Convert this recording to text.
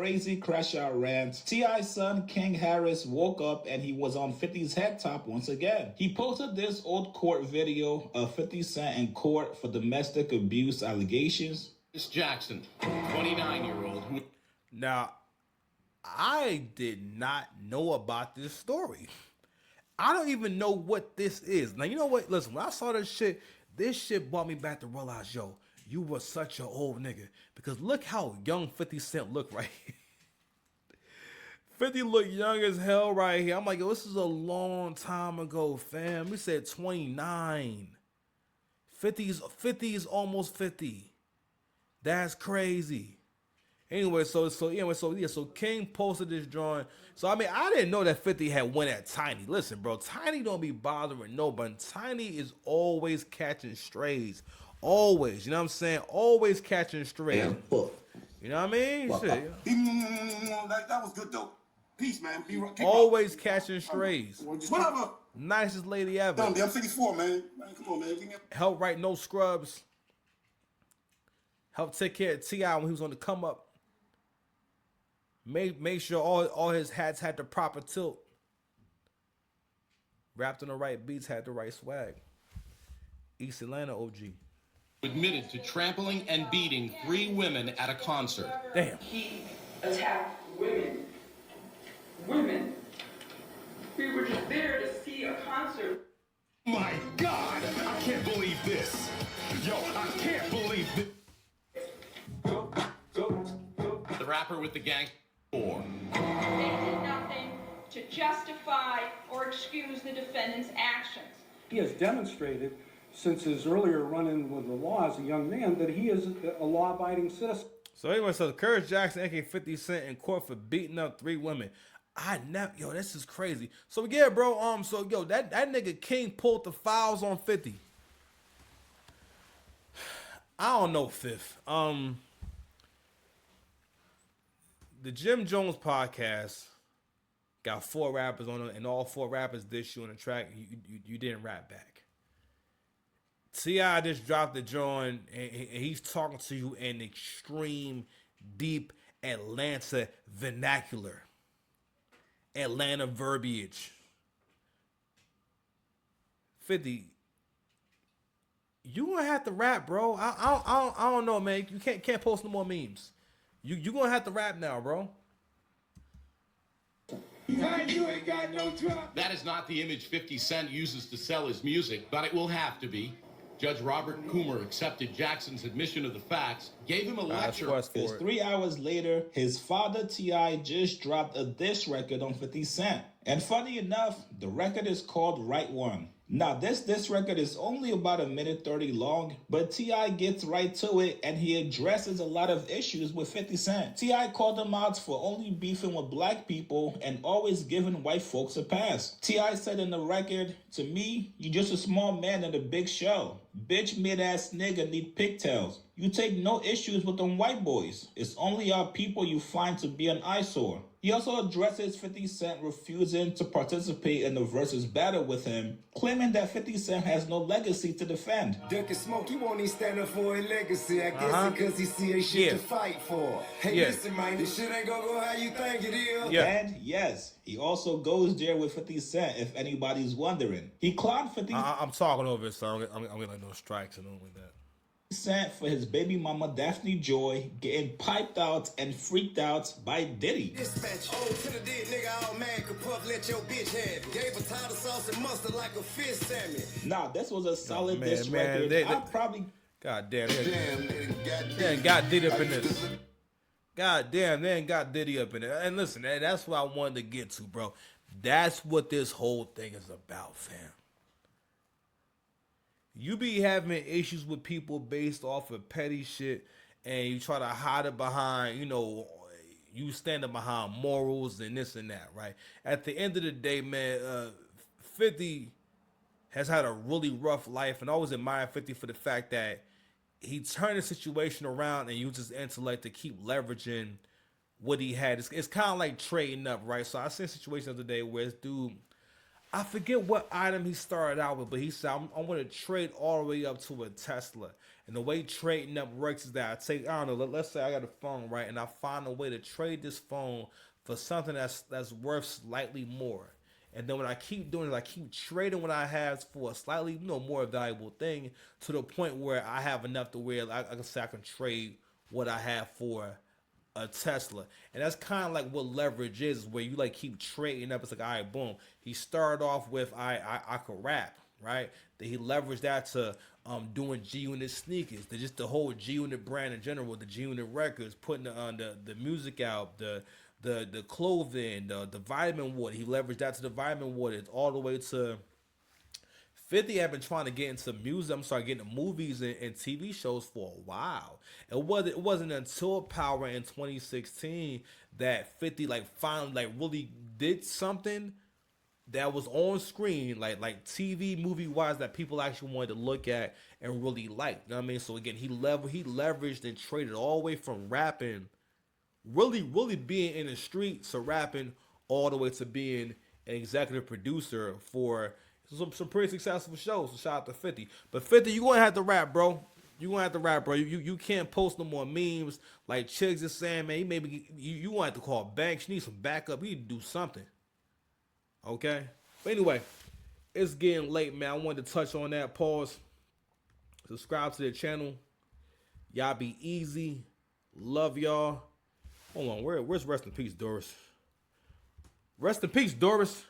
crazy crash out rant, T.I.'s son King Harris woke up and he was on 50's head top once again. He posted this old court video of 50 Cent in court for domestic abuse allegations. Miss Jackson, 29-year-old who... Now, I did not know about this story. I don't even know what this is. Now, you know what? Listen, when I saw this shit brought me back to realize, yo, you were such an old nigga. Because look how young 50 Cent look right here. 50 look young as hell right here. I'm like, yo, this is a long time ago, fam. We said 29. 50 is almost 50. That's crazy. Anyway, so King posted this drawing. So I mean, I didn't know that 50 had went at Tiny. Listen, bro, Tiny don't be bothering nobody. Tiny is always catching strays. Always, you know what I'm saying? Always catching strays. Damn, fuck. You know what I mean? Shit. That was good though. Peace, man. Always catching strays. Whatever. Nicest lady ever. I'm 54, man. Come on, man. Help write No Scrubs. Help take care of T.I. when he was on the come up. Make sure all his hats had the proper tilt. Rapped on the right beats, had the right swag. East Atlanta OG. admitted to trampling and beating 3 women at a concert. Damn. He attacked women. Women. We were just there to see a concert. My God, I can't believe this. Yo, I can't believe this. The rapper with the gang. 4. They did nothing to justify or excuse the defendant's actions. He has demonstrated since his earlier run-in with the law as a young man that he is a law-abiding citizen. So anyway, so Curtis Jackson, aka 50 Cent, in court for beating up 3 women. Yo, this is crazy. So yeah, bro, that nigga King pulled the files on 50. I don't know, Fifth. The Jim Jones podcast got 4 rappers on it, and all 4 rappers dish you on the track. You didn't rap back. T.I. just dropped the joint, and he's talking to you in extreme, deep Atlanta vernacular, Atlanta verbiage. 50, you gonna have to rap, bro. I don't know, man. You can't post no more memes. You gonna have to rap now, bro. That is not the image 50 Cent uses to sell his music, but it will have to be. Judge Robert Coomer accepted Jackson's admission of the facts, gave him a lecture. Because 3 hours later, his father T.I. just dropped a diss record on 50 Cent. And funny enough, the record is called Right One. Now, this record is only about 1:30 long, but T.I. gets right to it and he addresses a lot of issues with 50 Cent. T.I. called him out for only beefing with black people and always giving white folks a pass. T.I. said in the record, "To me, you just a small man in a big shell. Bitch mid-ass nigga need pigtails. You take no issues with them white boys. It's only our people you find to be an eyesore." He also addresses 50 Cent refusing to participate in the versus battle with him, claiming that 50 Cent has no legacy to defend. Duck and Smoke, he won't even stand up for his legacy. I guess because he see a shit to fight for. Hey, listen, man, this shit ain't gonna go how you think it is. And yes, he also goes there with 50 Cent, if anybody's wondering. He clowned 50 I'm talking over it, so I'm gonna no strikes and all like that. Cent for his baby mama Daphne Joy getting piped out and freaked out by Diddy. Dispatch, to the dead nigga all mad could puff, let your bitch have it. Gave a tartar sauce and mustard like a fish salmon. Nah, this was a solid diss record. I'll probably... God damn, they ain't got Diddy up in this. God damn, they ain't got Diddy up in it. And listen, that's what I wanted to get to, bro. That's what this whole thing is about, fam. You be having issues with people based off of petty shit, and you try to hide it behind, you standing behind morals and this and that, right? At the end of the day, man, 50 has had a really rough life, and I always admire 50 for the fact that he turned the situation around and used his intellect to keep leveraging what he had. It's kind of like trading up, right? So I seen a situation the other day where this dude, I forget what item he started out with, but he said, I want to trade all the way up to a Tesla. And the way trading up works is that I take, I don't know, let's say I got a phone, right? And I find a way to trade this phone for something that's worth slightly more. And then what I keep doing is I keep trading what I have for a slightly, more valuable thing to the point where I have enough to where I can say I can trade what I have for a Tesla. And that's kind of like what leverage is where you like keep trading up. It's like, all right, boom. He started off with I could rap, right? Then he leveraged that to doing G-Unit sneakers. Just the whole G-Unit brand in general, the G-Unit records, putting the music out, the clothing, the vitamin water. He leveraged that to the vitamin water, all the way to 50 had been trying to get into music. I'm sorry, getting into movies and TV shows for a while. It wasn't until Power in 2016 that 50 finally really did something that was on screen, like TV movie wise, that people actually wanted to look at and really like. You know what I mean? So again, he leveraged and traded all the way from rapping, really being in the streets, to rapping, all the way to being an executive producer for some pretty successful shows. So shout out to 50. But 50, you gonna have to rap, bro. You can't post no more memes like chicks is saying, man. You gonna have to call banks. You need some backup. You need to do something. Okay. But anyway, it's getting late, man. I wanted to touch on that. Pause. Subscribe to the channel. Y'all be easy. Love y'all. Hold on. Where's rest in peace, Doris? Rest in peace, Doris.